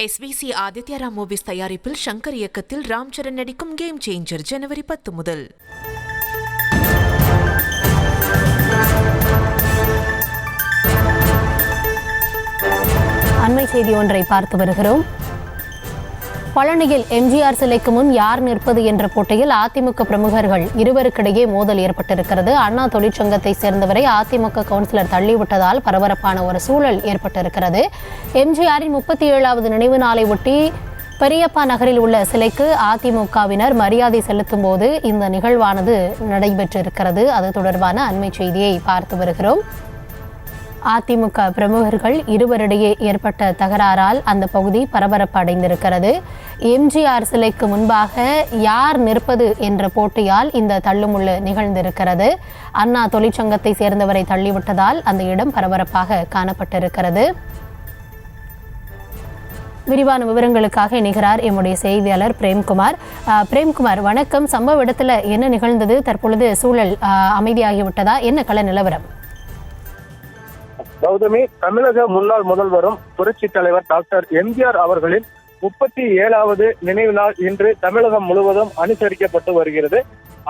SVC Aditya Ram movies தயாரிப்பில் ஷங்கர் இயக்கத்தில் ராம் சரண் நடிக்கும் கேம் சேஞ்சர் ஜனவரி 10 முதல். அண்மை செய்தி ஒன்றை பார்த்து வருகிறோம். பழனியில் எம்ஜிஆர் சிலைக்கு முன் யார் நிற்பது என்ற போட்டியில் அதிமுக பிரமுகர்கள் இருவருக்கிடையே மோதல் ஏற்பட்டிருக்கிறது. அண்ணா தொழிற்சங்கத்தை சேர்ந்தவரை அதிமுக கவுன்சிலர் தள்ளிவிட்டதால் பரபரப்பான ஒரு சூழல் ஏற்பட்டிருக்கிறது. எம்ஜிஆரின் 37வது நினைவு நாளை ஒட்டி பெரியப்பா நகரில் உள்ள சிலைக்கு அதிமுகவினர் மரியாதை செலுத்தும் போது இந்த நிகழ்வானது நடைபெற்றிருக்கிறது. அது தொடர்பான அண்மை செய்தியை பார்த்து வருகிறோம். அதிமுக பிரமுகர்கள் இருவரிடையே ஏற்பட்ட தகராறால் அந்த பகுதி பரபரப்பு அடைந்திருக்கிறது. எம்ஜிஆர் சிலைக்கு முன்பாக யார் நிற்பது என்ற போட்டியால் இந்த தள்ளுமுள்ளு நிகழ்ந்திருக்கிறது. அண்ணா தொழிற்சங்கத்தை சேர்ந்தவரை தள்ளிவிட்டதால் அந்த இடம் பரபரப்பாக காணப்பட்டிருக்கிறது. விரிவான விவரங்களுக்காக இணைகிறார் எம்முடைய செய்தியாளர் பிரேம்குமார். வணக்கம். சம்பவ இடத்துல என்ன நிகழ்ந்தது? தற்பொழுது சூழல் அமைதியாகிவிட்டதா? என்ன கள நிலவரம்? கௌதமி, தமிழக முன்னாள் முதல்வரும் புரட்சி தலைவர் டாக்டர் எம்ஜிஆர் அவர்களின் 37வது நினைவு நாள் இன்று தமிழகம் முழுவதும் அனுசரிக்கப்பட்டு வருகிறது.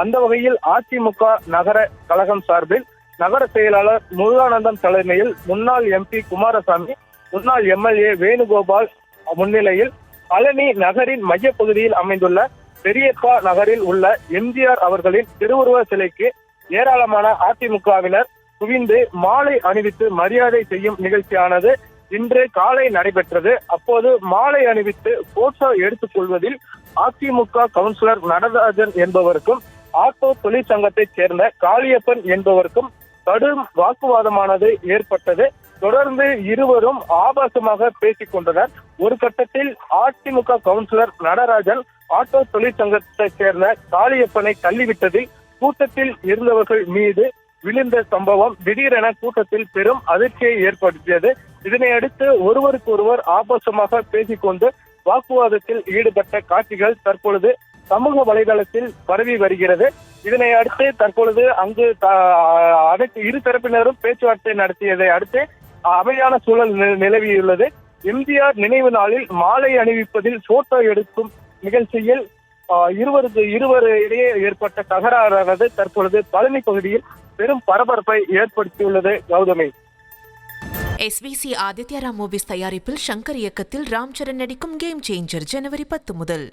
அந்த வகையில் அதிமுக நகர கழகம் சார்பில் நகர செயலாளர் முருகானந்தம் தலைமையில் முன்னாள் MP குமாரசாமி, முன்னாள் MLA வேணுகோபால் முன்னிலையில் பழனி நகரின் மையப்பகுதியில் அமைந்துள்ள பெரியப்பா நகரில் உள்ள எம்ஜிஆர் அவர்களின் திருவுருவ சிலைக்கு ஏராளமான அதிமுகவினர் குவிந்து மாலை அணிவித்து மரியாதை செய்யும் நிகழ்ச்சியானது இன்று காலை நடைபெற்றது. அப்போது மாலை அணிவித்து போட்டோ எடுத்துக் கொள்வதில் அதிமுக கவுன்சிலர் நடராஜன் என்பவருக்கும் ஆட்டோ தொழிற்சங்கத்தைச் சேர்ந்த காளியப்பன் என்பவருக்கும் கடும் வாக்குவாதமானது ஏற்பட்டது. தொடர்ந்து இருவரும் ஆபாசமாக பேசிக் கொண்டனர். ஒரு கட்டத்தில் அதிமுக கவுன்சிலர் நடராஜன் ஆட்டோ தொழிற்சங்கத்தைச் சேர்ந்த காளியப்பனை தள்ளிவிட்டதில் கூட்டத்தில் இருந்தவர்கள் மீது விழுந்த சம்பவம் திடீரென கூட்டத்தில் பெரும் அதிர்ச்சியை ஏற்படுத்தியது. இதனையடுத்து ஒருவருக்கொருவர் ஆபாசமாக பேசிக்கொண்டு வாக்குவாதத்தில் ஈடுபட்ட காட்சிகள் தற்பொழுது சமூக வலைதளத்தில் பரவி வருகிறது. இதனை அடுத்து தற்பொழுது அங்கு இரு தரப்பினரும் பேச்சுவார்த்தை நடத்தியதை அடுத்து அமைதியான சூழல் நிலவியுள்ளது. எம்ஜிஆர் நினைவு நாளில் மாலை அணிவிப்பதில் போட்டோ எடுக்கும் நிகழ்ச்சியில் இருவரிடையே ஏற்பட்ட தகராறானது தற்பொழுது பழனி பகுதியில் பெரும் பரபரப்பை ஏற்படுத்தியுள்ளது. கௌதமி, SVC ஆதித்யா ராம் மூவிஸ் தயாரிப்பில் ஷங்கர் இயக்கத்தில் ராம் சரண் நடிக்கும் கேம் சேஞ்சர் ஜனவரி 10 முதல்.